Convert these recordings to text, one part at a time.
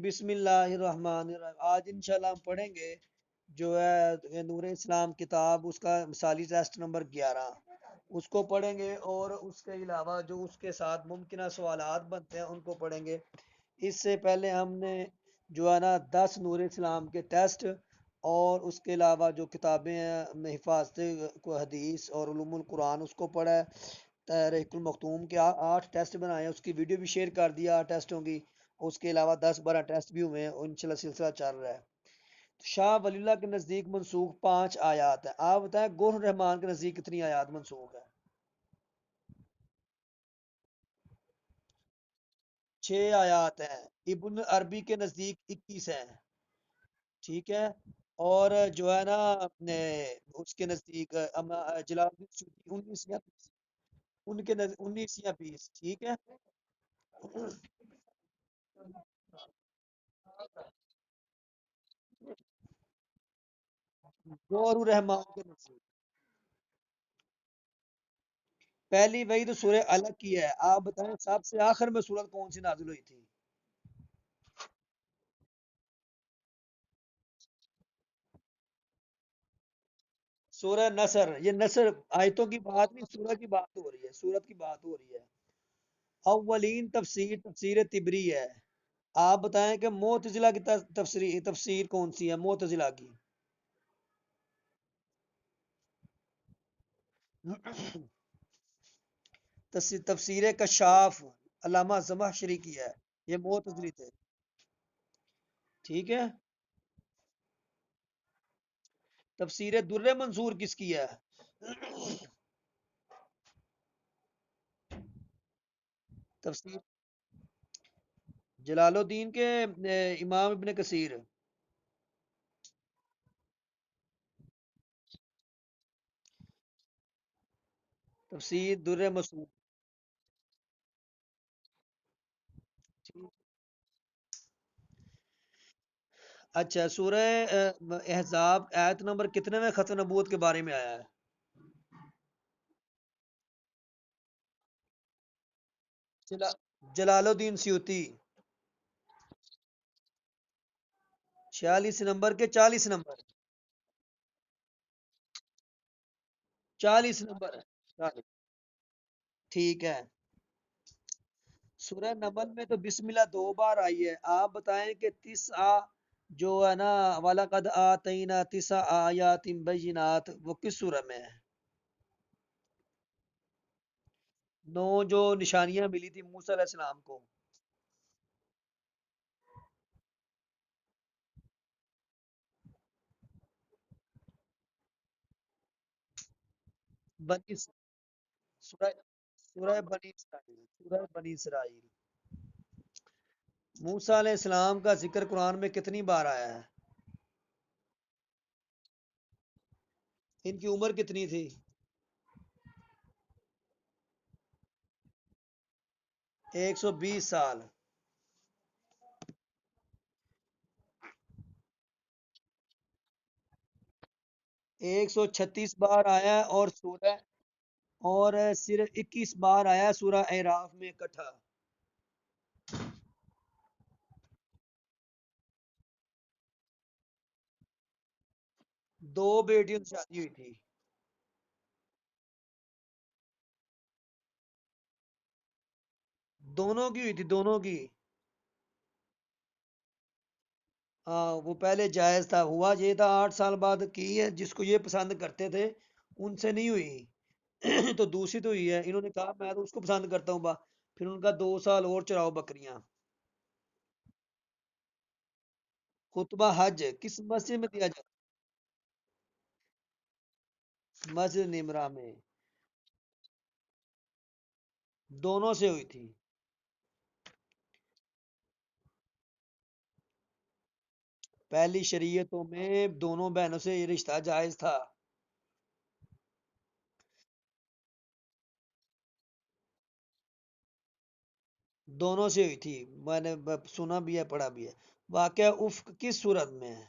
بسم اللہ الرحمن الرحیم۔ آج انشاءاللہ ہم پڑھیں گے جو ہے نور اسلام کتاب، اس کا مثالی ٹیسٹ نمبر 11 اس کو پڑھیں گے، اور اس کے علاوہ جو اس کے ساتھ ممکنہ سوالات بنتے ہیں ان کو پڑھیں گے۔ اس سے پہلے ہم نے جو ہے نا 10 نور اسلام کے ٹیسٹ اور اس کے علاوہ جو کتابیں ہیں حفاظت کو حدیث اور علوم القرآن اس کو پڑھا ہے۔ تحریک المختوم کے 8 ٹیسٹ بنائے ہیں، اس کی ویڈیو بھی شیئر کر دیا 8 ٹیسٹوں کی۔ اس کے علاوہ 10-12 ٹیسٹ بھی ہوئے ہیں، انشاءاللہ سلسلہ چل رہا ہے۔ شاہ ولی اللہ کے نزدیک منسوخ 5 آیات ہیں۔ آپ بتائیں گور رحمان کے نزدیک کتنی آیات منسوخ ہے؟ 6 آیات ہیں۔ ابن عربی کے نزدیک 21 ہیں، ٹھیک ہے۔ اور جو ہے نا اس کے نزدیک جلال الدین سیوطی 19 یا 20، ان کے 19 یا 20، ٹھیک ہے۔ گور رحمان کے نزدیک پہلی وحی تو سورہ الگ کی ہے۔ آپ بتائیں سب سے آخر میں سورت کون سی نازل ہوئی تھی؟ سورہ نصر۔ یہ نصر آیتوں کی بات نہیں، سورہ کی بات ہو رہی ہے، سورت کی بات ہو رہی ہے۔ اولین تفسیر تفسیر تبری ہے۔ آپ بتائیں کہ معتزلہ کی تفسیر کون سی ہے؟ معتزلہ کی تفسیر کشاف علامہ زمخشری کی ہے، یہ معتزلی تھے، ٹھیک ہے۔ تفسیر در منصور کس کی ہے؟ تفسیر جلال الدین کے امام ابن کثیر۔ تفسیر در مسعود، ٹھیک۔ اچھا، سورہ احزاب آیت نمبر کتنے میں ختم نبوت کے بارے میں آیا ہے؟ جلال الدین سیوطی 46 نمبر کے 40 نمبر، 40 نمبر ہے، 40، ٹھیک ہے۔ سورہ نمل میں تو بسم اللہ 2 بار آئی ہے۔ آپ بتائیں کہ تسعہ جو ہے نا وَلَقَدْ آتَيْنَا تِسْعَ آیَاتٍ بَيِّنَاتٍ وہ کس سورہ میں ہے؟ 9 جو نشانیاں ملی تھی موسیٰ علیہ السلام کو۔ بنی سورہ سورہ بنی اسرائیل، سورہ بنی اسرائیل۔ موسیٰ علیہ السلام کا ذکر قرآن میں کتنی بار آیا ہے؟ ان کی عمر کتنی تھی؟ 120 سال۔ 136 بار آیا ہے، اور سورہ اور صرف 21 بار آیا ہے سورہ اعراف میں اکٹھا۔ 2 بیٹیوں سے شادی ہوئی تھی، دونوں کی ہوئی تھی، دونوں کی۔ ہاں وہ پہلے جائز تھا، ہوا یہ تھا 8 سال بعد کی ہے، جس کو یہ پسند کرتے تھے ان سے نہیں ہوئی تو دوسری تو ہوئی ہے۔ انہوں نے کہا میں تو اس کو پسند کرتا ہوں با، پھر ان کا 2 سال اور چراؤ بکریاں۔ خطبہ حج کس مسجد میں دیا جاتا؟ مسجد نمرہ میں، دونوں سے ہوئی تھی۔ پہلی شریعتوں میں دونوں بہنوں سے یہ رشتہ جائز تھا۔ دونوں سے ہوئی تھی، میں نے سنا بھی ہے پڑھا بھی ہے۔ واقعہ افق کس صورت میں ہے؟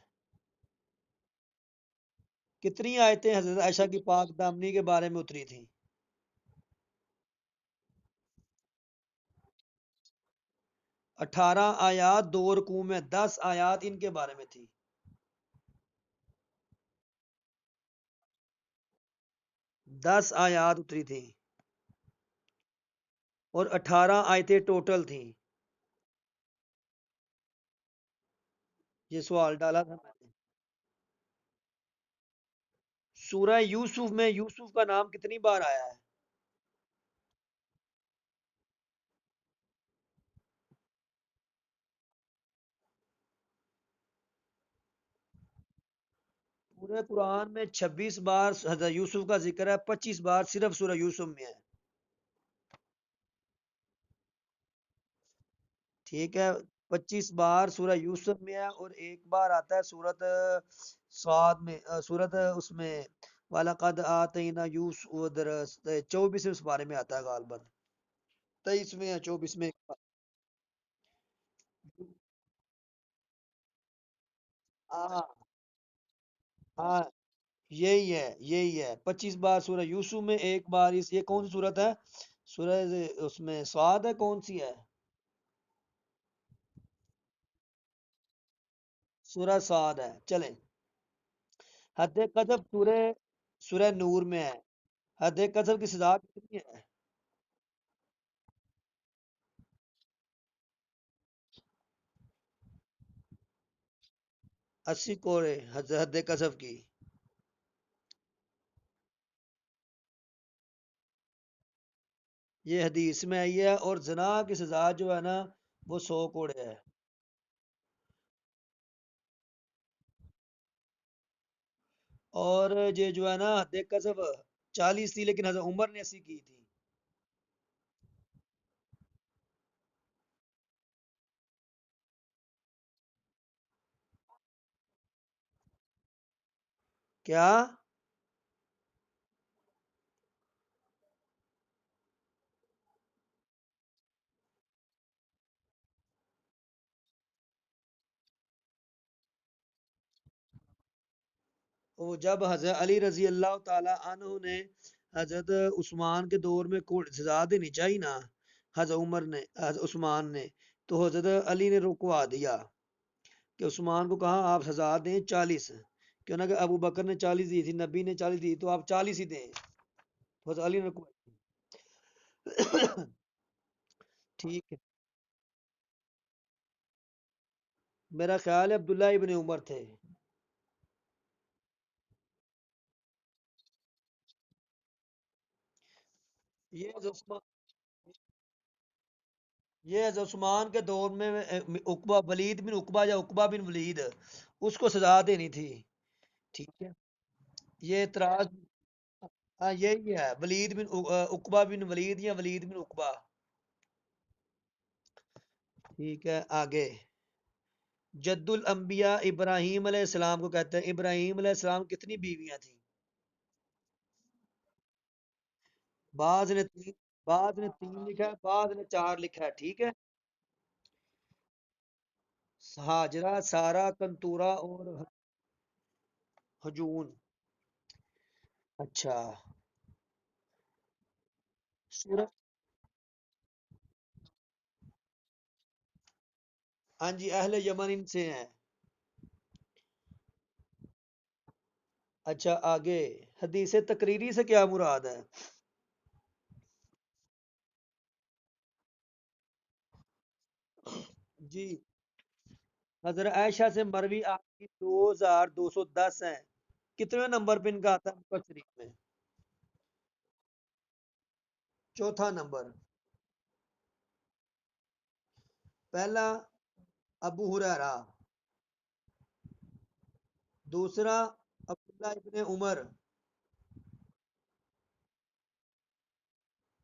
کتنی آیتیں حضرت عائشہ کی پاک دامنی کے بارے میں اتری تھیں؟ 18 آیات 2 رکوع میں، 10 آیات ان کے بارے میں تھی۔ 10 آیات اتری تھیں اور 18 آیتیں ٹوٹل تھیں۔ یہ سوال ڈالا تھا میں نے۔ سورہ یوسف میں یوسف کا نام کتنی بار آیا ہے؟ پورے قرآن میں 26 بار حضرت یوسف کا ذکر ہے، 25 بار صرف سورہ یوسف میں ہے۔ ٹھیک ہے، 25 بار سورہ یوسف میں ہے اور ایک بار آتا ہے سورت سعاد میں، سورت اس میں وَلَقَدْ آتَيْنَا یوسف ادھر 24 اس بارے میں آتا ہے غالباً، 23 میں یا 24 میں۔ ہاں ہاں، یہی ہے 25 بار سورہ یوسف میں، ایک بار اس، یہ کون سی صورت ہے؟ سورہ اس میں سعاد ہے، کون سی ہے؟ سورہ سعاد ہے، چلیں۔ حد قذف سورہ سورہ نور میں ہے۔ حد قذف کی سزا کتنی ہے؟ 80 کوڑے حد قذف کی۔ یہ حدیث میں آئی ہے، اور زنا کی سزا جو ہے نا وہ 100 کوڑے ہے۔ اور یہ جو ہے نا حد قذف 40 تھی، لیکن حضرت عمر نے 80 کی تھی۔ کیا؟ وہ جب حضرت علی رضی اللہ تعالی عنہ نے حضرت عثمان کے دور میں سزا دینی چاہیے نا، حضرت عمر نے، حضرت عثمان نے، تو حضرت علی نے رکوا دیا کہ عثمان کو کہا آپ سزا دیں 40، کیوں نہ کہ ابو بکر نے 40 دی تھی، نبی نے 40 دی، تو آپ 40 ہی دیں، تو حضرت علی نے رکوا ٹھیک ہے۔ میرا خیال ہے عبداللہ ابن عمر تھے۔ یہ حضرت عثمان یہ حضرت عثمان کے دور میں عقبہ ولید بن عقبہ یا عقبہ بن ولید، اس کو سزا دینی تھی۔ ٹھیک ہے، یہ اعتراض، ہاں یہی ہے، ولید بن عقبہ بن ولید یا ولید بن عقبہ۔ ٹھیک ہے، آگے۔ جد الانبیاء ابراہیم علیہ السلام کو کہتے ہیں۔ ابراہیم علیہ السلام کتنی بیویاں تھیں؟ بعض نے تین، بعض نے 3 لکھا ہے، بعض نے 4 لکھا ہے، ٹھیک ہے۔ ہاجرہ، سارہ، کنتورہ اور ہجون۔ اچھا، سورہ، ہاں جی، اہل یمن ان سے ہیں۔ اچھا، آگے۔ حدیث تقریری سے کیا مراد ہے؟ جی، حضرت عائشہ سے مروی آپ کی 2210 ہیں۔ کتنے نمبر پہ ان کا آتا ہے مکہ شریف میں؟ چوتھا نمبر۔ پہلا ابو ہریرہ، دوسرا عبداللہ ابن عمر،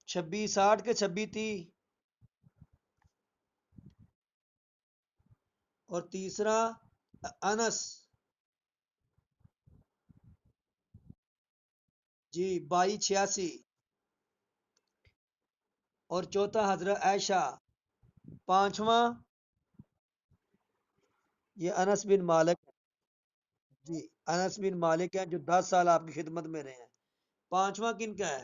2660 کے 26 تھی، اور تیسرا انس، جی 2286، اور چوتھا حضرت عائشہ، پانچواں یہ انس بن مالک ہے۔ جی، انس بن مالک ہیں جو 10 سال آپ کی خدمت میں رہے ہیں۔ پانچواں کن کا ہے؟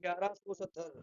1170।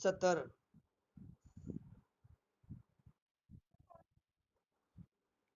70।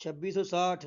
2660।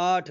8।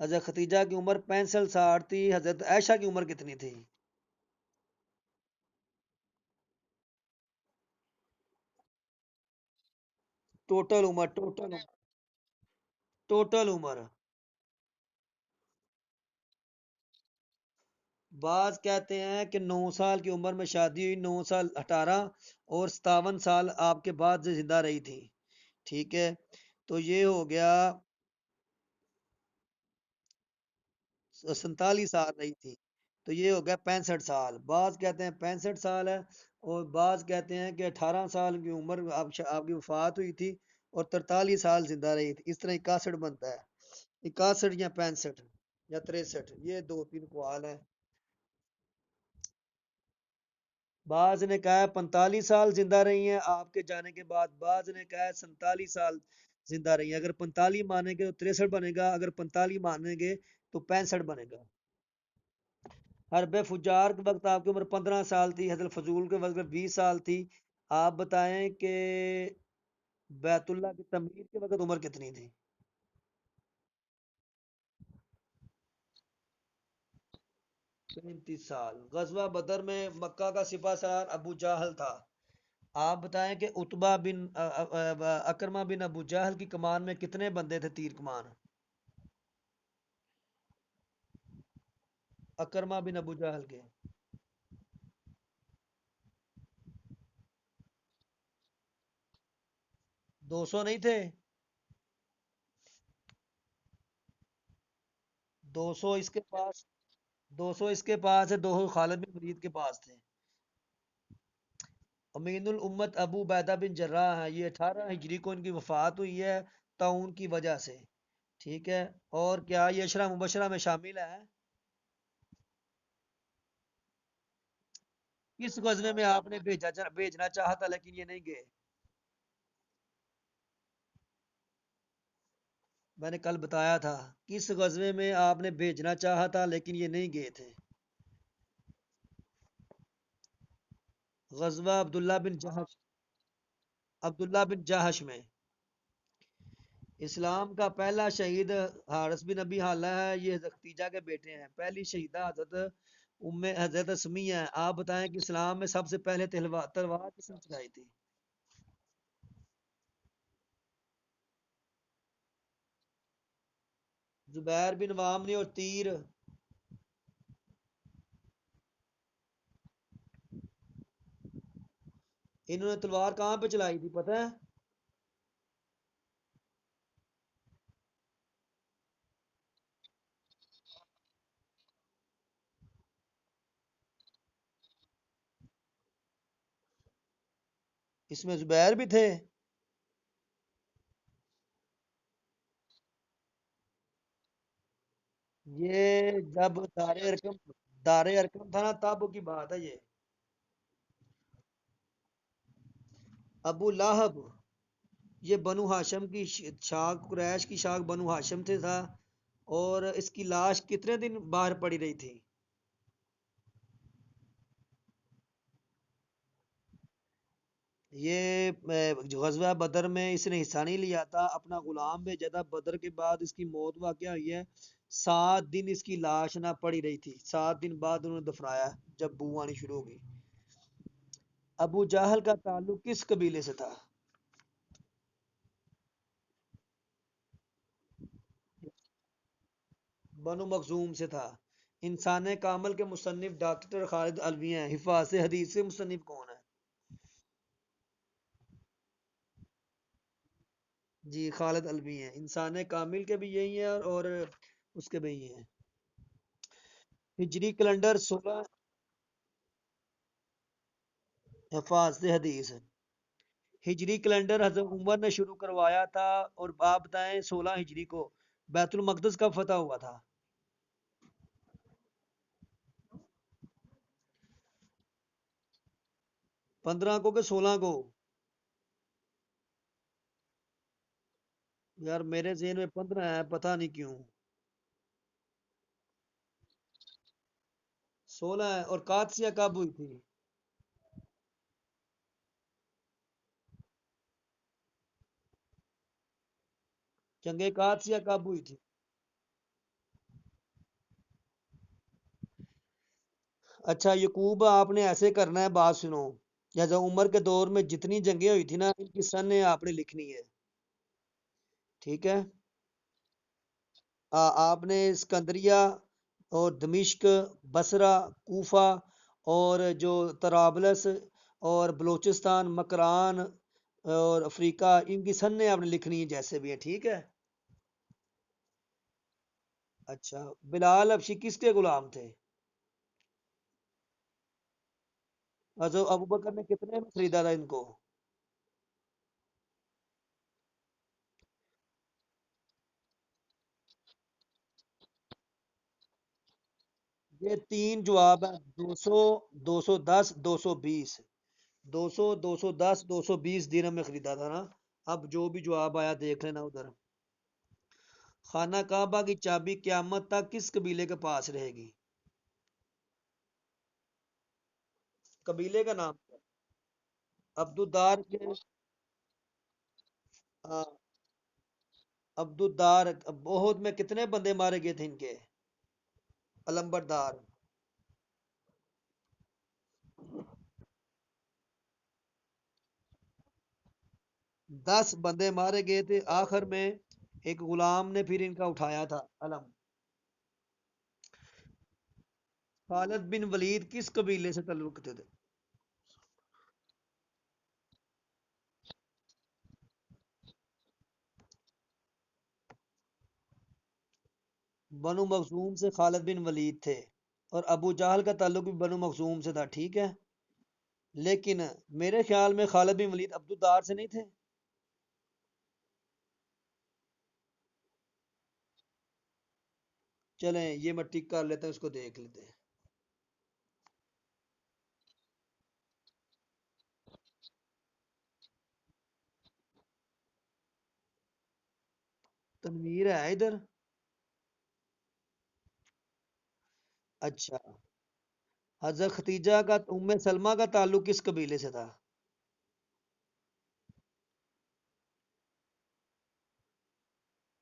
حضرت ختیجہ کی عمر 65 تھی، حضرت عائشہ کی عمر کتنی تھی؟ ٹوٹل عمر، ٹوٹل عمر. بعض کہتے ہیں کہ 9 سال کی عمر میں شادی ہوئی، 9 سال 18 اور 57 سال آپ کے بعد سے زندہ رہی تھی. ٹھیک ہے، تو یہ ہو گیا 47 سال رہی تھی. تو یہ ہو گیا 65 سال. بعض کہتے ہیں 65 سال ہے، اور بعض کہتے ہیں کہ 18 سال کی عمر آپ کی وفات ہوئی تھی اور 43 سال زندہ رہی تھی. اس طرح 61 بنتا ہے، 61 یا 65 یا 63، یہ دو تین قوال ہیں. بعض نے کہا ہے 45 سال زندہ رہی ہیں آپ کے جانے کے بعد، بعض نے کہا ہے 47 سال زندہ رہی ہیں. اگر 45 مانیں گے تو 63 بنے گا، اگر 45 مانیں گے تو 65 بنے گا. حرب فجار کے وقت آپ کی عمر 15 سال تھی، حضرت فضول کے وقت 20 سال تھی. آپ بتائیں کہ بیت اللہ کی تعمیر کے وقت عمر کتنی تھی؟ 35 سال. غزوہ بدر میں مکہ کا سپہ سالار ابو جہل تھا. آپ بتائیں کہ اتبا بن اکرمہ بن ابو جہل کی کمان میں کتنے بندے تھے تیر کمان؟ اکرمہ بن ابو جہل کے 200 نہیں تھے؟ 200 اس کے پاس، 200 اس کے پاس ہے، 200 خالد بن ولید کے پاس تھے. امین الامت ابو بیدہ بن جراح ہیں، یہ 18 ہجری کو ان کی وفات ہوئی ہے طاعون کی وجہ سے. ٹھیک ہے، اور کیا یہ اشرا مبشرہ میں شامل ہے؟ کس غزوے میں آپ نے بھیجنا چاہا تھا لیکن یہ نہیں گئے؟ میں نے کل بتایا تھا، کس غزوے میں آپ نے بھیجنا چاہا تھا لیکن یہ نہیں گئے تھے؟ غزوہ عبداللہ بن جہش، عبداللہ بن جہش میں. اسلام کا پہلا شہید حارث بن ابی حالہ ہے، یہ حضرت ختیجہ کے بیٹے ہیں. پہلی شہیدہ حضرت سمیہ ہیں. آپ بتائیں کہ اسلام میں سب سے پہلے تلوار کس نے چلائی تھی؟ زبیر بن عوام نے. اور تیر؟ انہوں نے تلوار کہاں پہ چلائی تھی پتہ ہے؟ اس میں زبیر بھی تھے؟ یہ جب دار ارکم تھا نا تب کی بات ہے یہ. ابو لہب، یہ بنو ہاشم کی شاخ، قریش کی شاخ بنو ہاشم سے تھا. اور اس کی لاش کتنے دن باہر پڑی رہی تھی؟ یہ جو غزوہ بدر میں اس نے حصہ نہیں لیا تھا، اپنا غلام بھیجا تھا. بدر کے بعد اس کی موت واقع ہوئی ہے. 7 دن اس کی لاش نہ پڑی رہی تھی، 7 دن بعد انہوں نے دفنایا جب بو آنی شروع ہو گئی. ابو جہل کا تعلق کس قبیلے سے تھا؟ بنو مخزوم سے تھا. انسان کامل کے مصنف ڈاکٹر خالد الوی ہیں. حفاظ حدیث سے مصنف کون ہے؟ جی خالد الوی ہیں. انسان کامل کے بھی یہی ہیں اور اس کے بھی یہی ہیں. ہجری کیلنڈر 16، حفاظ حدیث ہجری کیلنڈر حضرت عمر نے شروع کروایا تھا. اور آپ بتائیں 16 ہجری کو بیت المقدس کب فتح ہوا تھا؟ 15 کو کہ 16 کو؟ یار میرے ذہن میں 15 ہے، پتہ نہیں کیوں. 16 ہے. اور قادسیہ کب ہوئی تھی؟ جنگ قادسیہ کب ہوئی تھی؟ اچھا یعقوب آپ نے ایسے کرنا ہے، بات سنو۔ جیسے عمر کے دور میں جتنی جنگیں ہوئی تھی نا، ان کی سنیں آپ نے لکھنی ہے، ٹھیک ہے؟ آپ نے اسکندریہ اور دمشق، بصرہ، کوفہ، اور جو طرابلس اور بلوچستان، مکران اور افریقہ، ان کی سنیں آپ نے لکھنی ہیں جیسے بھی ہیں، ٹھیک ہے؟ اچھا، بلال حبشی کس کے غلام تھے؟ حضرت ابوبکر نے کتنے میں خریدا تھا ان کو؟ یہ تین جواب ہیں: 200، 210، 220۔ 200، 210، 220 درہم میں خریدا تھا نا؟ اب جو بھی جواب آیا دیکھ لینا ادھر۔ خانہ کعبہ کی چابی قیامت تک کس قبیلے کے پاس رہے گی؟ قبیلے کا نام کیا؟ عبدالدار کے؟ ہاں، عبدالدار بہت میں کتنے بندے مارے گئے تھے ان کے؟ علمبردار 10 بندے مارے گئے تھے، آخر میں ایک غلام نے پھر ان کا اٹھایا تھا علم۔ خالد بن ولید کس قبیلے سے تعلق رکھتے تھے؟ بنو مخزوم سے خالد بن ولید تھے، اور ابو جہل کا تعلق بھی بنو مخزوم سے تھا، ٹھیک ہے؟ لیکن میرے خیال میں خالد بن ولید عبدالدار سے نہیں تھے؟ چلیں یہ میں ٹک کر لیتے ہیں، اس کو دیکھ لیتے ہیں۔ تنویر ہے ادھر؟ اچھا، حضرت ختیجہ کا ام سلمہ کا تعلق کس قبیلے سے تھا؟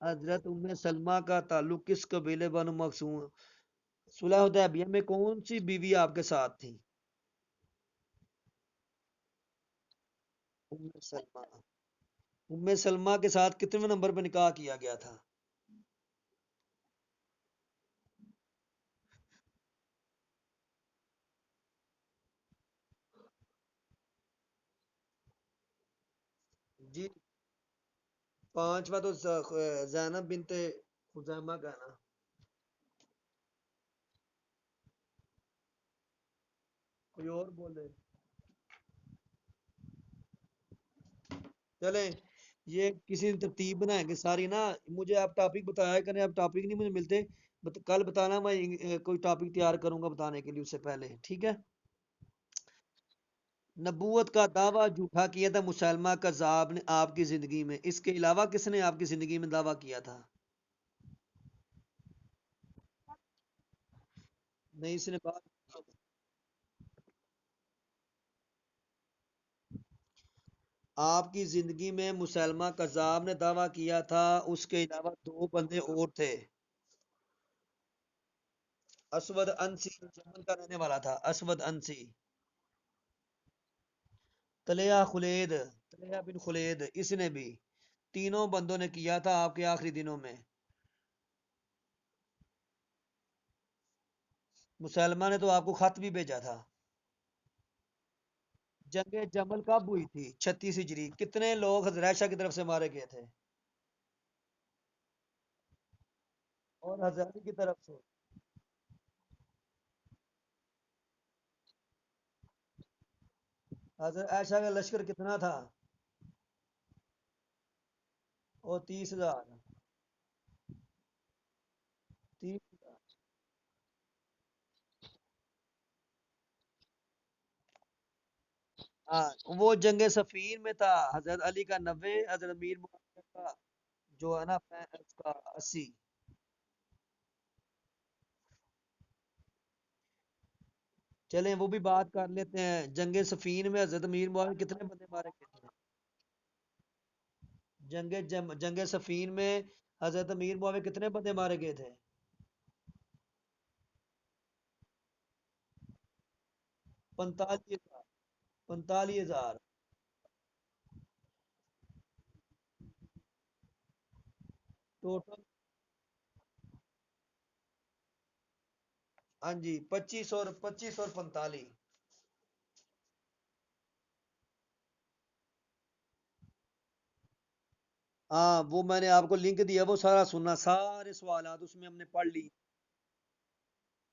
حضرت ام سلمہ کا تعلق کس قبیلے بنو مخزوم؟ صلح حدیبیہ میں کون سی بیوی آپ کے ساتھ تھی؟ ام سلمہ۔ ام سلمہ کے ساتھ کتنے نمبر پہ نکاح کیا گیا تھا؟ جی، پانچواں تو زینب بنت خزیمہ کا ہے نا؟ کوئی اور بولے؟ چلیں یہ کسی دن ترتیب بنائیں گے ساری نا، مجھے آپ ٹاپک بتایا کریں، آپ ٹاپک نہیں مجھے ملتے، کل بتانا، میں کوئی ٹاپک تیار کروں گا بتانے کے لیے اس سے پہلے، ٹھیک ہے؟ نبوت کا دعویٰ جھوٹا کیا تھا مسلمہ کذاب نے آپ کی زندگی میں، اس کے علاوہ کس نے آپ کی زندگی میں دعویٰ کیا تھا؟ نہیں، اس نے بات، آپ کی زندگی میں مسلمہ کذاب نے دعویٰ کیا تھا، اس کے علاوہ 2 بندے اور تھے۔ اسود انسی جو یمن کا رہنے والا تھا، اسود انسی۔ طلحہ خلید، طلحہ بن خلید، اس نے بھی، تینوں بندوں نے کیا تھا آپ کے آخری دنوں میں۔ مسلمہ نے تو آپ کو خط بھی بھیجا تھا۔ جنگ جمل کب ہوئی تھی؟ 36 ہجری۔ کتنے لوگ حضرت عائشہ کی طرف سے مارے گئے تھے؟ اور حضرت علی کی طرف سے؟ حضرت عائشہ کا لشکر کتنا تھا؟ اور 30,000؟ 30,000؟ ہاں، وہ جنگ سفین میں تھا، حضرت علی کا 90، حضرت امیر معاویہ کا جو ہے نا اس کا 80۔ چلیں وہ بھی بات کر لیتے ہیں، جنگ سفین میں حضرت امیر معاویہ کتنے بندے مارے گئے تھے؟ جنگ سفین میں حضرت امیر معاویہ کتنے بندے مارے گئے تھے؟ 45,000। 45,000 ٹوٹل۔ ہاں جی، 25 اور 45۔ ہاں وہ میں نے آپ کو لنک دیا، وہ سارا سننا، سارے سوالات اس میں ہم نے پڑھ لی۔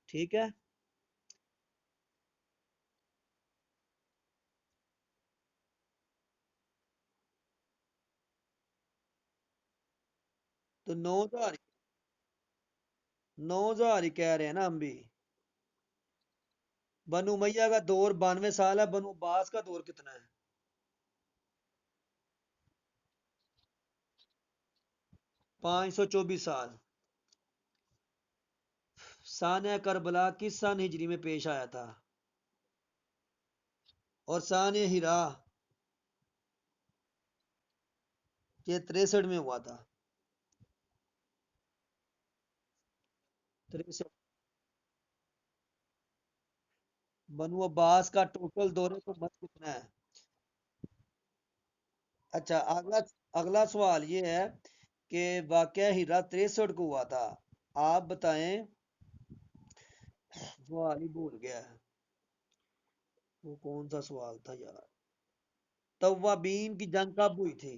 ٹھیک ہے۔ تو 9,000، 9,000 ہی کہہ رہے ہیں نا ہم بھی۔ بنو میاں کا دور 92 سال ہے، بنو عباس کا دور کتنا ہے؟ 524 سال۔ سانیہ کربلا کس سن ہجری میں پیش آیا تھا؟ اور سانیہ ہیرا یہ 63 میں ہوا تھا۔ 63۔ بنو عباس کا ٹوٹل دور حکومت کتنا ہے؟ اچھا، اگلا سوال یہ ہے کہ واقعہ ہیرا 63 کو ہوا تھا، آپ بتائیں۔ سوال ہی بھول گیا ہے، وہ کون سا سوال تھا یار؟ توابین کی جنگ کب ہوئی تھی؟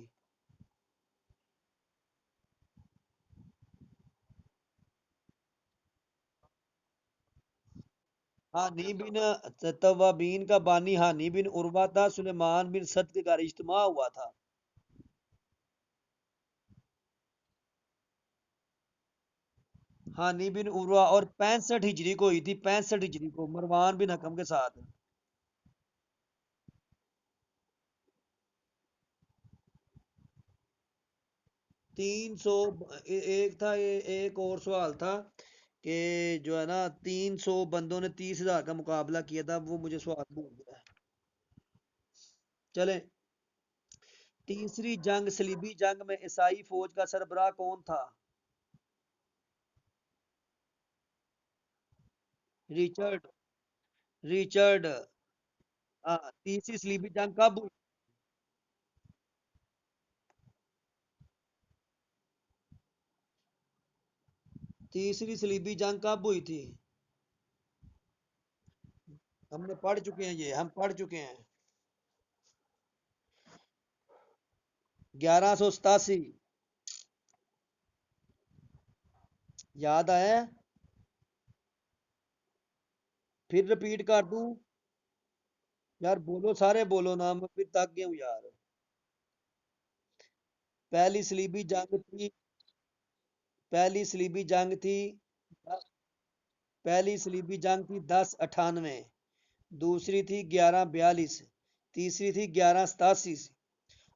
ہانی بن توابین کا بانی ہانی بن عروہ تھا، سلیمان بن سد کے گھر اجتماع ہوا تھا۔ ہانی بن عروہ، اور 65 ہجری کو ہوئی تھی، 65 ہجری کو مروان بن حکم کے ساتھ۔ 300۔ ایک تھا ایک اور سوال تھا کہ جو ہے نا 300 بندوں نے 30,000 کا مقابلہ کیا تھا، وہ مجھے سوال بھول گیا ہے۔ چلیں، تیسری جنگ صلیبی جنگ میں عیسائی فوج کا سربراہ کون تھا؟ Richard, Richard. ہاں، تیسری صلیبی جنگ کب ہوئی؟ تیسری صلیبی جنگ کب ہوئی تھی؟ ہم نے پڑھ چکے ہیں، یہ ہم پڑھ چکے ہیں۔ 1187۔ یاد آیا؟ پھر رپیٹ کر دوں؟ یار بولو، سارے بولو نا، میں پھر تک گیا ہوں یار۔ پہلی صلیبی جنگ تھی، پہلی صلیبی جنگ تھی، پہلی صلیبی جنگ تھی 1098، دوسری تھی 1142، تیسری تھی 1187،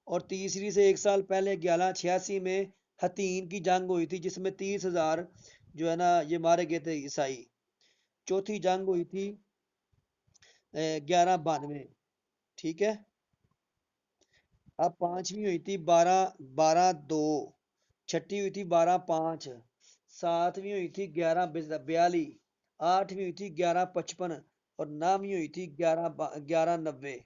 اور تیسری سے ایک سال پہلے 1186 میں حتین کی جنگ ہوئی تھی، جس میں 30,000 جو ہے نا یہ مارے گئے تھے عیسائی۔ چوتھی جنگ ہوئی تھی 1192۔ ٹھیک ہے۔ اب پانچویں ہوئی تھی 12 12 2، چھٹی ہوئی تھی 12 5، ساتویں ہوئی تھی 1142، آٹھویں ہوئی تھی 1155، اور نویں ہوئی تھی 1190۔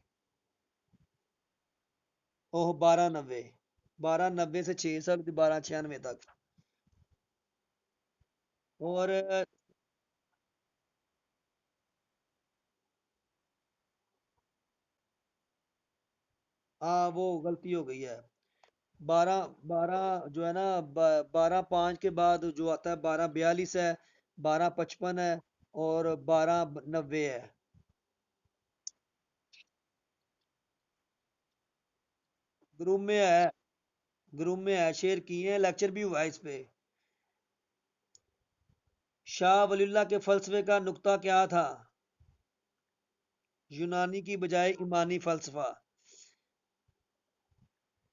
اوہ 1290، 1290 سے 6 سال 1296 تک۔ اور ہاں وہ غلطی ہو گئی ہے۔ 12 12 جو ہے نا 12 5 کے بعد جو آتا ہے 1242 ہے، 1255 ہے، اور 1290 ہے۔ گروپ میں ہے، گروپ میں ہے، شیئر کیے ہیں، لیکچر بھی ہوا ہے اس پہ۔ شاہ ولی اللہ کے فلسفے کا نقطہ کیا تھا؟ یونانی کی بجائے ایمانی فلسفہ۔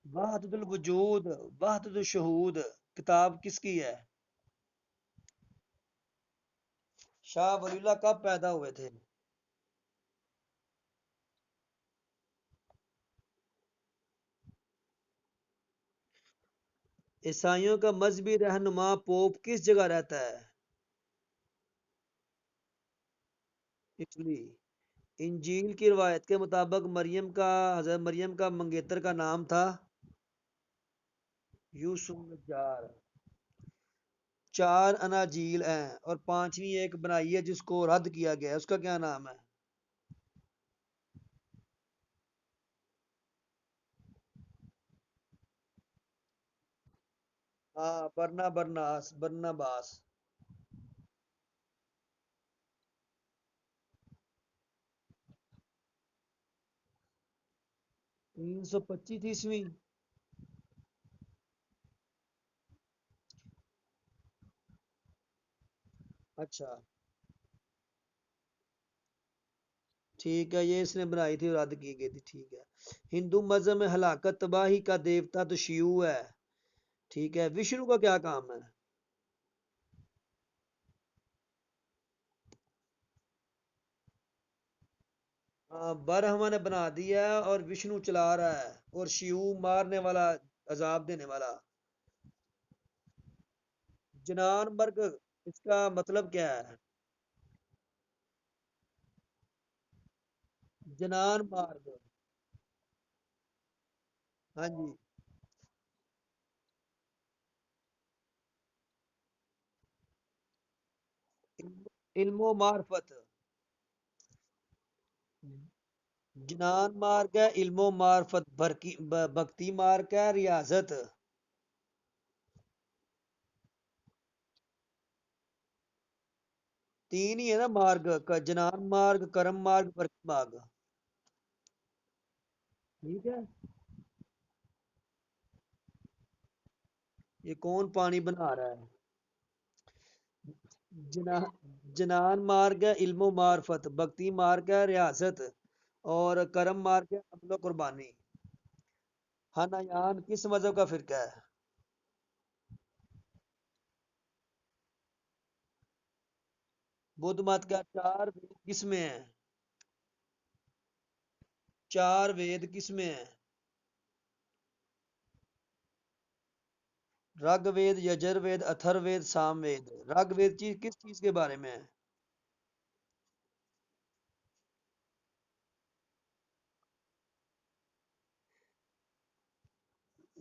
وحدت الوجود، وحدت الشہود کتاب کس کی ہے؟ شاہ ولی اللہ کب پیدا ہوئے تھے؟ عیسائیوں کا مذہبی رہنما پوپ کس جگہ رہتا ہے؟ اٹلی۔ انجیل کی روایت کے مطابق حضرت مریم کا منگیتر کا نام تھا یوسف نجار۔ چار اناجیل ہیں اور پانچویں ایک بنائی ہے جس کو رد کیا گیا ہے، اس کا کیا نام ہے؟ ہاں، برناباس۔ 325 ء۔ اچھا، ٹھیک ہے، یہ اس نے بنائی تھی اور رد کی گئی تھی، ٹھیک ہے۔ ہندو مذہب میں ہلاکت تباہی کا دیوتا تو شیو ہے، ٹھیک ہے۔ وشنو کا کیا کام ہے؟ ہاں، برہما نے بنا دیا ہے اور وشنو چلا رہا ہے، اور شیو مارنے والا، عذاب دینے والا۔ جنان مرگ، اس کا مطلب کیا ہے؟ جنان مارگ، ہاں جی۔ علم و معرفت، جنان مارگ ہے، علم و معرفت، بھکتی مارگ ہے، ریاضت۔ تین ہی ہے نا مارگ کا، جنان مارگ، کرم مارگ، بھکتی مارگ، ٹھیک ہے۔ یہ کون پانی بنا رہا ہے؟ جنان جنان مارگ ہے علم و معرفت، بھکتی مارگ ہے ریاست، اور کرم مارگ ہے عمل و قربانی۔ ہنایان کس مذہب کا فرقہ ہے؟ بدھ مت کا چار وید کس میں ہے؟ چار وید کس میں ہے؟ رگ وید، یجر وید، اتھر وید، سام وید۔ رگ وید چیز کس چیز کے بارے میں ہے؟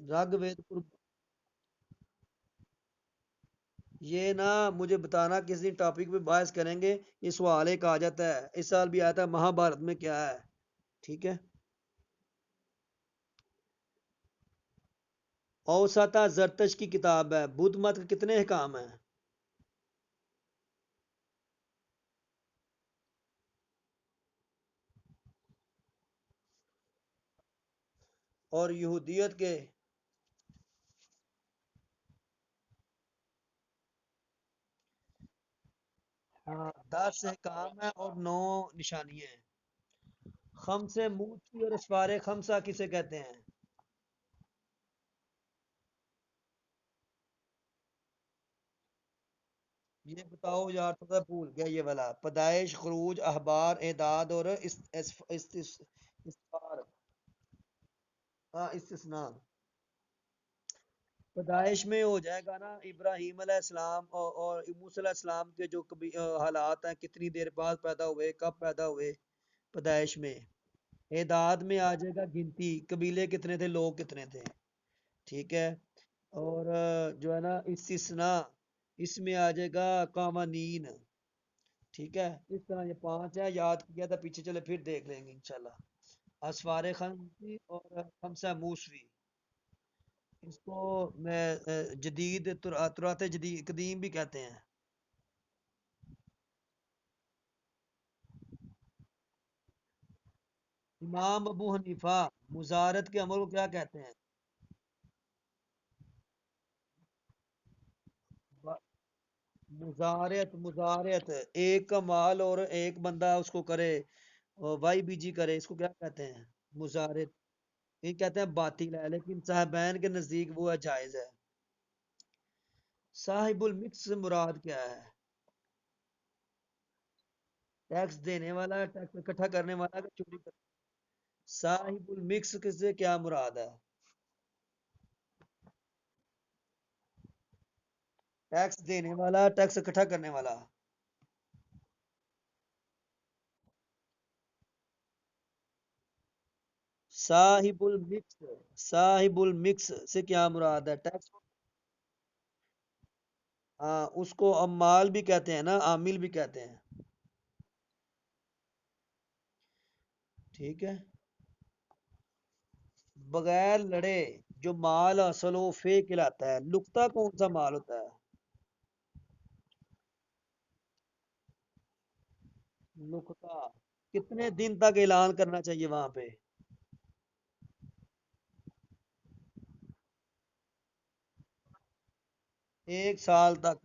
رگ وید یہ نا مجھے بتانا کس دن ٹاپک پہ بحث کریں گے۔ یہ سوال ایک آ جاتا ہے، اس سال بھی آیا تھا، مہا بھارت میں کیا ہے؟ ٹھیک ہے۔ اوسطا زرتش کی کتاب ہے، بدھ مت کے کتنے احکام ہیں؟ اور یہودیت کے؟ ہاں، 10 احکام ہیں اور 9 نشانیاں ہیں۔ خمس موسی اور اسوار خمسہ کسے کہتے ہیں؟ یہ بتاؤ یار، تو بھول گیا یہ والا، پیدائش، خروج، احبار، اعداد اور اسفار۔ ہاں، استثناء۔ پیدائش میں ہو جائے گا نا ابراہیم علیہ السلام اور موسی علیہ السلام کے جو کبھی حالات ہیں، کتنی دیر بعد پیدا ہوئے، کب پیدا ہوئے، پیدائش میں۔ اعداد میں آ جائے گا گنتی، قبیلے کتنے تھے، لوگ کتنے تھے، ٹھیک ہے۔ اور جو ہے نا استثناء، اس میں آ جائے گا قوانین، ٹھیک ہے۔ اس طرح یہ 5 ہے، یاد کیا تھا پیچھے، چلے پھر دیکھ لیں گے انشاءاللہ۔ اسوار خمسی اور خمسہ موسوی، اس کو میں جدید تراث جدید قدیم بھی کہتے ہیں۔ امام ابو حنیفہ مزارت کے عمل کو کیا کہتے ہیں؟ مزارت ایک کا مال اور ایک بندہ اس کو کرے، وائی بی جی کرے، اس کو کیا کہتے ہیں؟ مزارت۔ یہ کہتے ہیں باطل ہے، لیکن صاحبین کے نزدیک وہ ہے جائز ہے۔ صاحب المکس سے مراد کیا ہے؟ ٹیکس دینے والا، ٹیکس اکٹھا کرنے والا کہ چوری کرنے؟ صاحب المکس سے کیا مراد ہے؟ ٹیکس دینے والا، ٹیکس اکٹھا کرنے والا۔ صاحب المکس، صاحب المکس سے کیا مراد ہے؟ ٹیکسٹ؟ ہاں اس کو عمال بھی کہتے ہیں نا، عامل بھی کہتے ہیں۔ ٹھیک ہے۔ بغیر لڑے جو مال اصل و فے کہلاتا ہے، لقطہ کون سا مال ہوتا ہے؟ لقطہ کتنے دن تک اعلان کرنا چاہیے وہاں پہ؟ 1 سال تک۔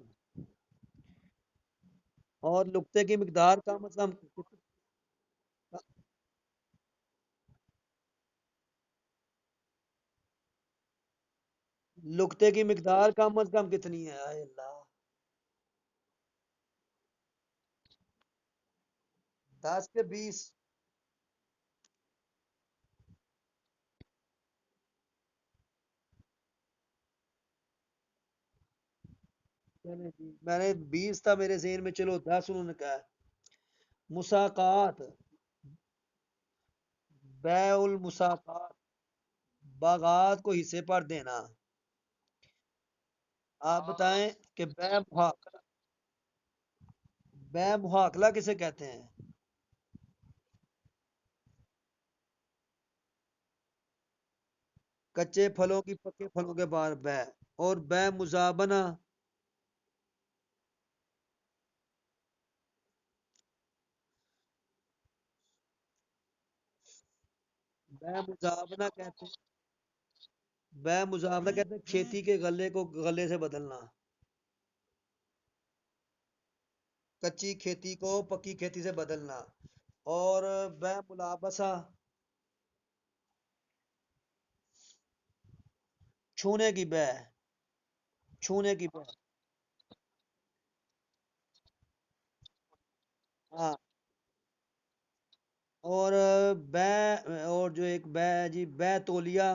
اور لقطے کی مقدار کا مطلب، لقطے کی مقدار کم از کم کتنی ہے؟ اے اللہ! 10 سے 20؟ میں نے 20 تھا میرے ذہن میں، چلو 10 انہوں نے کہا ہے۔ مساقات، بیع المساقات، باغات کو حصے پر دینا۔ آپ بتائیں کہ بیع محاکلہ کسے کہتے ہیں؟ کچے پھلوں کی پکے پھلوں کے بعد بیع۔ اور بیع مزابنہ، بیع مزابنہ کہتے ہیں، بیع مزابنہ کہتے ہیں کھیتی کے غلے کو غلے سے بدلنا، کچی کھیتی کو پکی کھیتی سے بدلنا۔ اور بیع ملابسہ، چھونے کی بیع، چھونے کی بیع۔ ہاں، اور بیع، اور جو ایک بیع ہے جی، بیع تولیہ،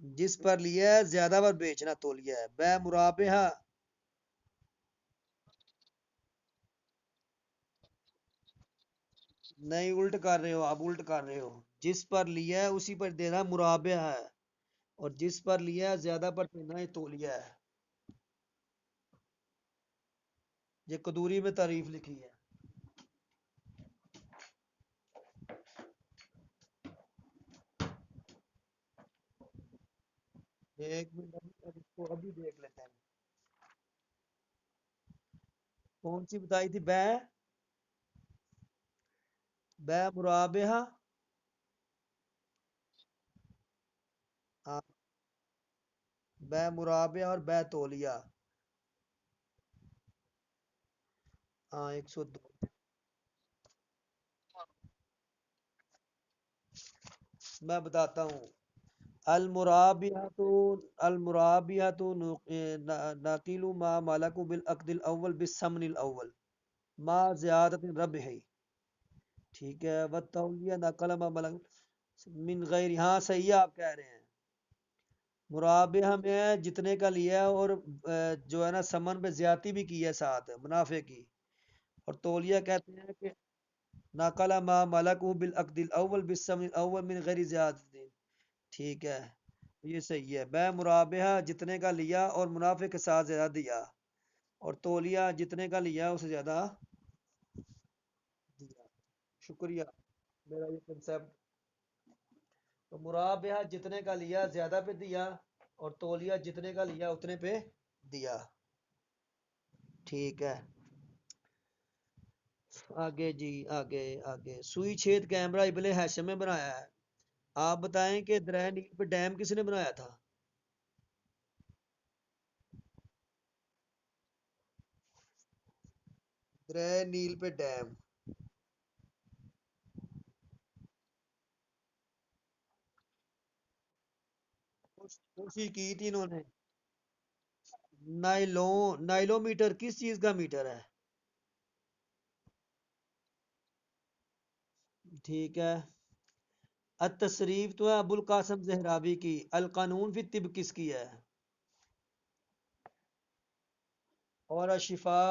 جس پر لیا ہے زیادہ پر بیچنا تولیہ ہے۔ بیع مرابحہ، نہیں الٹ کر رہے ہو آپ، الٹ کر رہے ہو۔ جس پر لیا ہے اسی پر دینا مرابحہ ہے، اور جس پر لیا ہے زیادہ پر دینا یہ تولیہ ہے۔ یہ قدوری میں تعریف لکھی ہے۔ 1 منٹ، اب اس کو ابھی دیکھ لیتے ہیں۔ کون سی بتائی تھی بیع؟ بیع مرابحہ، ہاں، بیع مرابحہ اور بیع تولیہ۔ ہاں 102۔ میں بتاتا ہوں۔ المرابحۃ، المرابحۃ ناقل ما ملک بالعقد الاول بالثمن الاول ما زیادت ربح، ٹھیک ہے، والتولیہ نقل ما ملک من غیر، ہاں صحیح ہے آپ کہہ رہے ہیں۔ مرابحہ میں جتنے کا لیا ہے اور جو ہے نا سمن پہ زیادتی بھی کی ہے ساتھ منافع کی۔ اور تولیہ کہتے ہیں کہ نقل ما ملک بالعقد الاول بالثمن الاول من غیر زیادت، ٹھیک ہے، یہ صحیح ہے۔ بے مرابحہ جتنے کا لیا اور منافع کے ساتھ زیادہ دیا، اور تولیہ جتنے کا لیا اسے زیادہ دیا۔ شکریہ، میرا یہ کنسپٹ، تو مرابحہ جتنے کا لیا زیادہ پہ دیا، اور تولیہ جتنے کا لیا اتنے پہ دیا۔ ٹھیک ہے، آگے جی، آگے آگے۔ سوئی چھید کیمرہ ابن ہاشم میں بنایا ہے۔ آپ بتائیں کہ درہ نیل پہ ڈیم کس نے بنایا تھا؟ درہ نیل پہ ڈیم کوشش کی تھی انہوں نے۔ نائلو میٹر کس چیز کا میٹر ہے؟ ٹھیک ہے۔ التصریف تو ہے ابو القاسم زہراوی کی، القانون فی الطب کس کی ہے؟ اور الشفا؟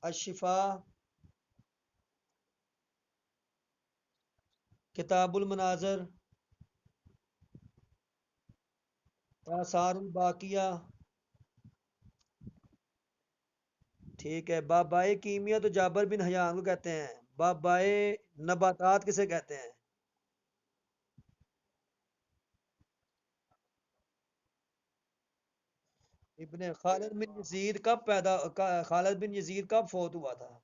الشفا، کتاب المناظر، آثار الباقیہ. ٹھیک ہے. بابائے کیمیا تو جابر بن حیان کو کہتے ہیں. بابائے نباتات کسے کہتے ہیں؟ ابن خالد بن یزید کب خالد بن یزید کب فوت ہوا تھا؟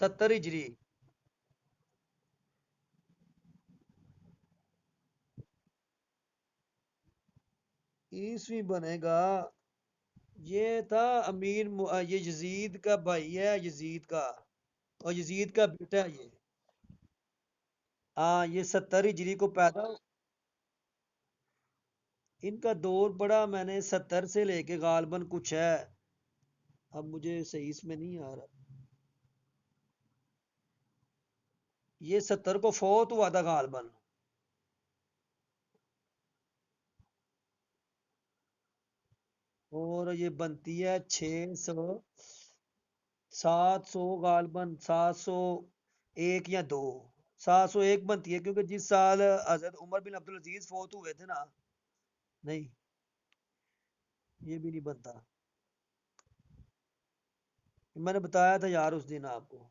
70 ہجری. عیسوی بنے گا. یہ تھا یہ یزید کا بھائی ہے، یزید کا، اور یزید کا بیٹا ہے یہ. ہاں، یہ 70 ہجری کو پیدا. ان کا دور بڑا، میں نے 70 سے لے کے غالباً کچھ ہے. اب مجھے صحیح اس میں نہیں آ رہا. یہ 70 کو فوت ہوا تھا غالباً. اور یہ بنتی ہے 700 غالباً 701 یا 2. 701 بنتی ہے کیونکہ جس سال حضرت عمر بن عبدالعزیز فوت ہوئے تھے نا. نہیں، یہ بھی نہیں بنتا. میں نے بتایا تھا یار اس دن آپ کو.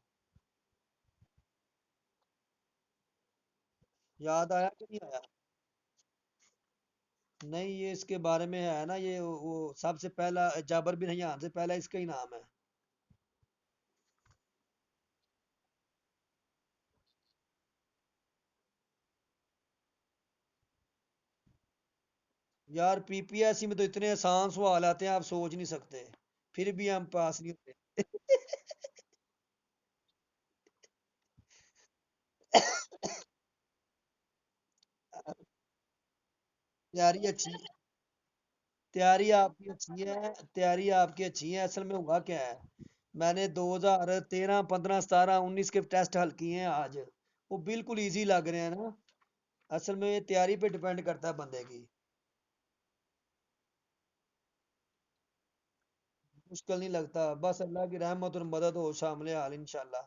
یاد آیا کہ نہیں آیا؟ نہیں، یہ اس کے بارے میں ہے نا، یہ وہ سب سے پہلا جابر بن حیان سے پہلا اس کا ہی نام ہے. یار پی پی ایس سی میں تو اتنے آسان سوال آتے ہیں آپ سوچ نہیں سکتے، پھر بھی ہم پاس نہیں ہوتے. تیاری اچھی، تیاری آپ کی اچھی ہے. تیاری آپ کی اچھی ہے. اصل میں ہوا کیا ہے، میں نے 2013 15 17 19 کے ٹیسٹ حل کیے ہیں آج. وہ بالکل ایزی لگ رہے ہیں نا. اصل میں یہ تیاری پہ ڈیپینڈ کرتا ہے بندے کی. مشکل نہیں لگتا، بس اللہ کی رحمت اور مدد ہو شامل حال انشاءاللہ.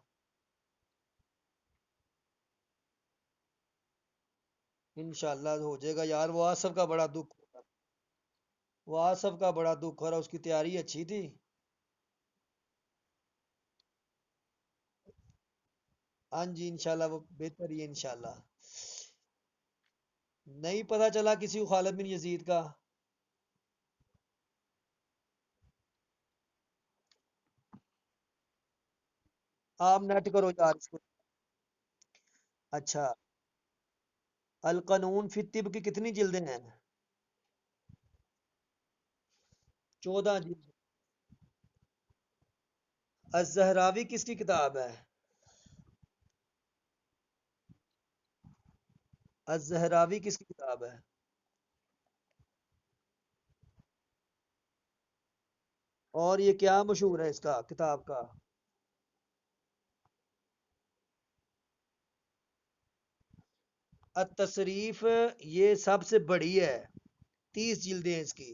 انشاءاللہ ہو جائے گا یار. وہ آصف کا بڑا دکھ ہو رہا. وہ آصف کا بڑا دکھ ہو رہا، اس کی تیاری اچھی تھی. ہاں جی انشاءاللہ وہ بہتر ہی ہے انشاءاللہ. نہیں پتا چلا کسی کو خالد بن یزید کا؟ آپ نیٹ کرو یار اس کو. اچھا. القانون فی الطب کی کتنی جلدیں ہیں؟ 14 جلد. الزہراوی کس کی کتاب ہے؟ الزہراوی کس کی کتاب ہے؟ اور یہ کیا مشہور ہے اس کا کتاب کا؟ التصریف. یہ سب سے بڑی ہے، 30 جلدیں ہیں اس کی.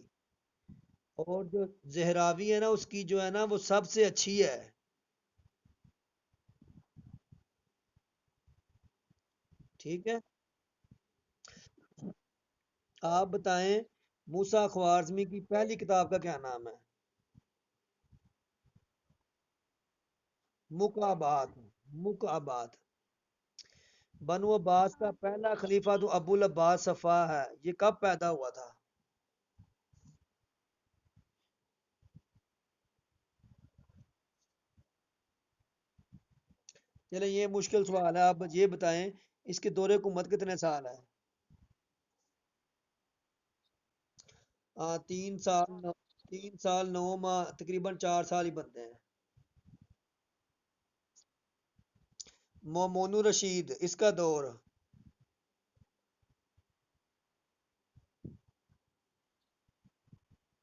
اور جو زہراوی ہے نا اس کی جو ہے نا وہ سب سے اچھی ہے. ٹھیک ہے. آپ بتائیں موسیٰ خوارزمی کی پہلی کتاب کا کیا نام ہے؟ مکعبات. مکعبات. بنو عباس کا پہلا خلیفہ تو ابو العباس صفا ہے. یہ کب پیدا ہوا تھا؟ چلیں یہ مشکل سوال ہے، آپ یہ بتائیں اس کے دور حکومت کتنے سال ہے؟ 3 سال 3 سال 9 ماہ، تقریباً 4 سال ہی بنتے ہیں. مومون رشید اس کا دور؟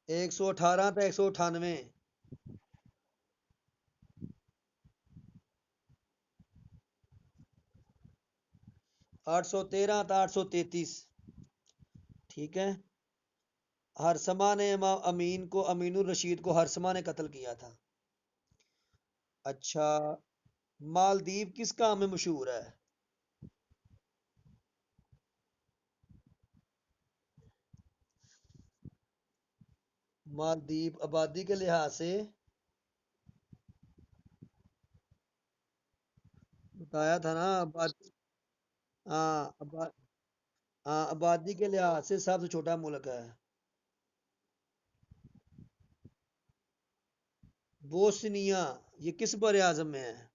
118 تا 198. 813 تا 833. ٹھیک ہے. ہرسما نے امام امین کو، امین الرشید کو ہرسما نے قتل کیا تھا۔ اچھا، مالدیپ کس کام میں مشہور ہے؟ مالدیپ آبادی کے لحاظ سے بتایا تھا نا آبادی، ہاں ہاں آبادی کے لحاظ سے سب سے چھوٹا ملک ہے۔ بوسنیا، یہ کس بر اعظم میں ہے؟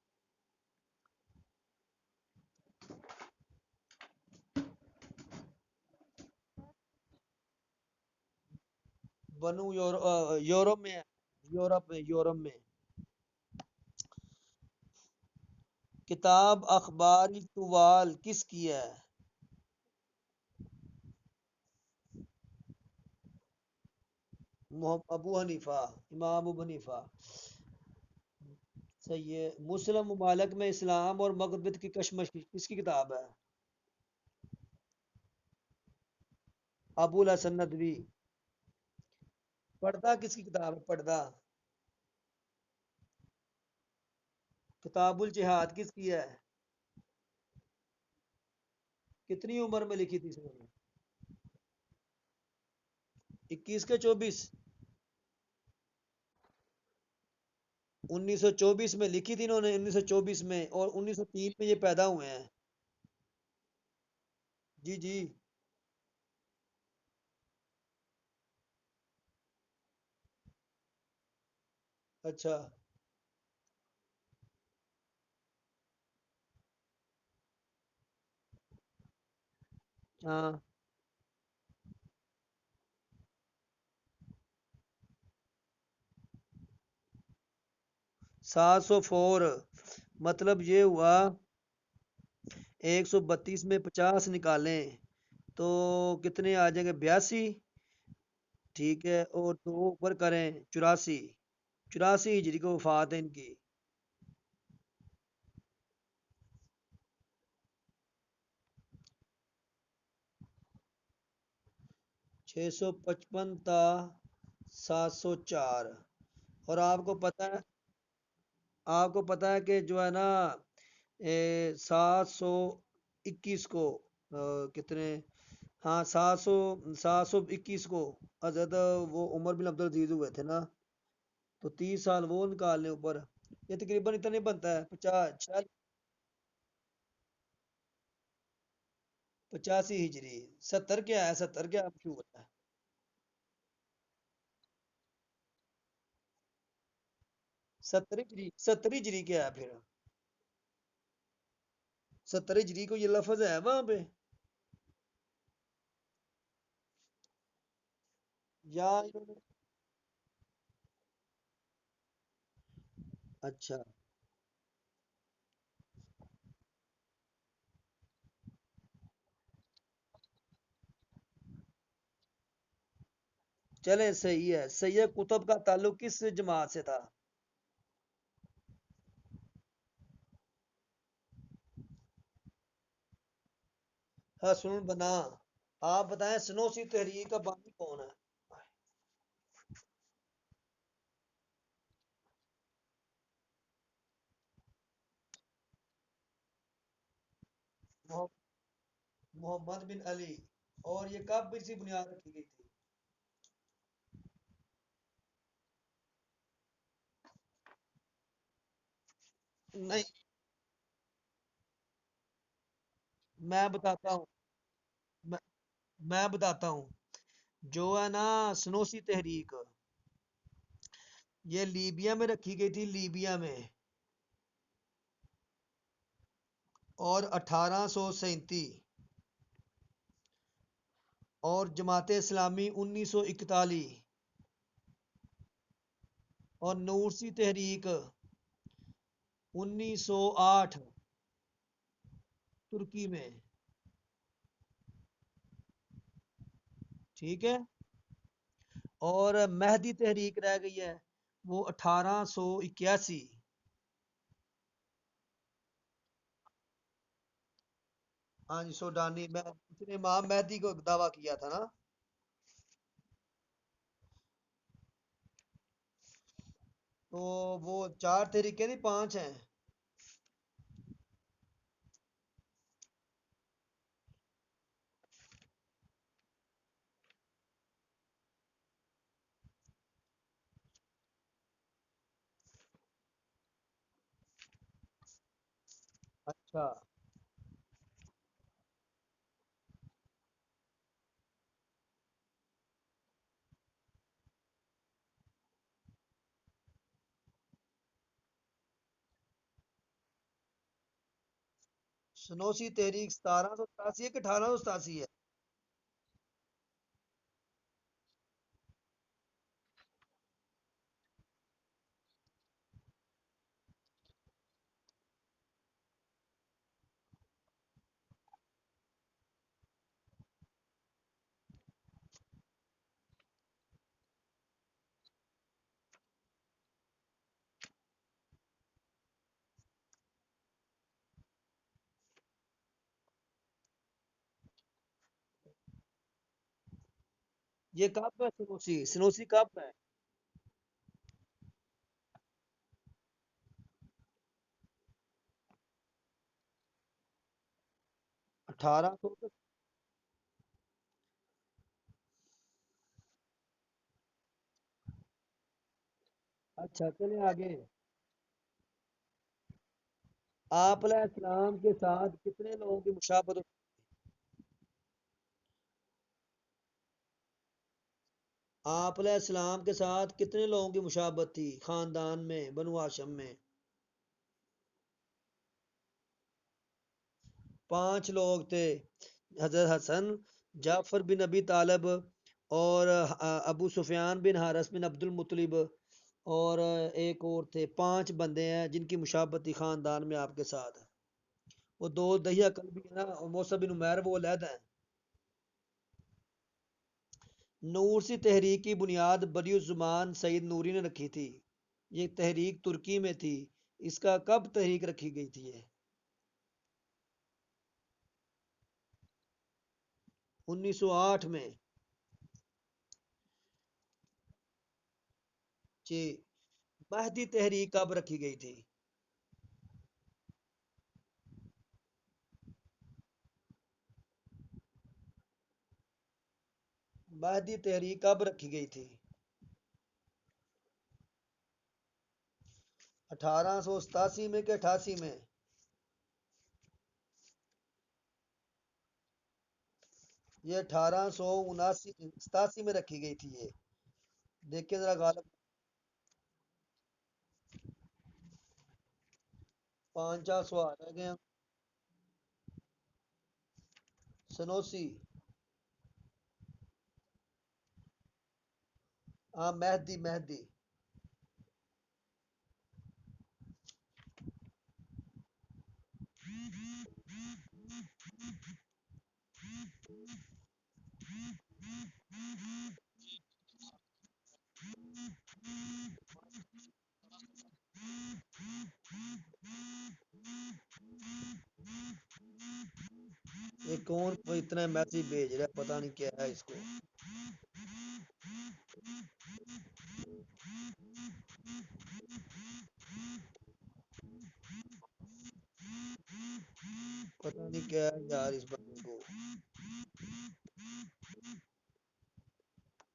بنو یورپ میں ہے، یورپ میں۔ کتاب اخبار طوال کس کی ہے؟ ابو حنیفہ، امام ابو حنیفہ۔ صحیح ہے۔ مسلم ممالک میں اسلام اور مغربیت کی کشمش کس کی کتاب ہے؟ ابو الحسن ندوی۔ پردہ کس کی کتاب ہے؟ پردہ، کتاب الجہاد کس کی ہے؟ کتنی عمر میں لکھی تھی اس نے؟ 21 کے 24؟ 1924 میں لکھی تھی انہوں نے، 1924 میں، اور 1903 میں یہ پیدا ہوئے ہیں۔ جی جی۔ اچھا، ہاں 700 فور، مطلب یہ ہوا 132 میں 50 نکالیں تو کتنے آ جائیں گے؟ 82۔ ٹھیک ہے، اور دو اوپر کریں 84، 84 ہجری کو وفات ہے ان کی۔ 655 تا 704۔ اور آپ کو پتا ہے کہ جو ہے نا 721 کو کتنے، ہاں 721 کو حضرت وہ عمر بن عبد العزیز ہوئے تھے نا، تو 30 سال وہ نکال لیں اوپر، یہ تقریباً اتنا نہیں بنتا ہے 85 ہجری۔ 70 کیا ہے؟ 70 کیا مشہور ہے؟ 70 ہجری، 70 ہجری کیا ہے پھر؟ 70 ہجری کو یہ لفظ ہے وہاں پہ؟ یا انہوں نے- اچھا، چلیں صحیح ہے۔ سید قطب کا تعلق کس جماعت سے تھا؟ حسن بنا۔ آپ بتائیں سنوسی تحریک کا بانی کون ہے؟ محمد محمد بن علی۔ اور یہ کب اسی بنیاد رکھی گئی تھی؟ نہیں، میں بتاتا ہوں، میں میں بتاتا ہوں، جو ہے نا سنوسی تحریک، یہ لیبیا میں رکھی گئی تھی، لیبیا میں، اور 1837، اور جماعت اسلامی 1941، اور نورسی تحریک 1908 ترکی میں۔ ٹھیک ہے، اور مہدی تحریک رہ گئی ہے، وہ 1881۔ ہاں جی، سوڈانی میں اس نے امام مہدی کو دعویٰ کیا تھا نا۔ تو وہ چار طریقے نہیں پانچ ہیں؟ اچھا، سنوسی تحریک 1787 ہے کہ 1887 ہے؟ یہ کب ہے سنوسی؟ سنوسی کب ہے؟ 1800؟ اچھا چلیں آگے۔ آپ علیہ السلام کے ساتھ کتنے لوگوں کی مشابہت آپ علیہ السلام کے ساتھ کتنے لوگوں کی مشابہت تھی خاندان میں، بنو ہاشم میں؟ پانچ لوگ تھے: حضرت حسن، جعفر بن ابی طالب، اور ابو سفیان بن حارث بن عبد المطلب، اور ایک اور تھے۔ پانچ بندے ہیں جن کی مشابہت تھی خاندان میں آپ کے ساتھ۔ وہ دو دہیا کلبی ہیں نا، موسیٰ بن عمیر، وہ علیحدہ ہیں۔ نور سی تحریک کی بنیاد بدیع الزمان سید نوری نے رکھی تھی۔ یہ تحریک ترکی میں تھی۔ اس کا کب تحریک رکھی گئی تھی یہ؟ 1908 میں؟ جی۔ مہدی تحریک کب رکھی گئی تھی؟ مہدی تحریک کب رکھی گئی تھی؟ 1887 میں کہ 88 میں؟ یہ 1879 87 میں رکھی گئی تھی یہ۔ دیکھیں ذرا غالب، پانچا سوال رہ گئے ہیں۔ سنوسی؟ ہاں، مہدی مہدی۔ یہ کون اتنا میسیج بھیج رہا ہے، پتہ نہیں کیا ہے اس کو۔ پتہ نہیں کیا ہے یار اس بندے کو۔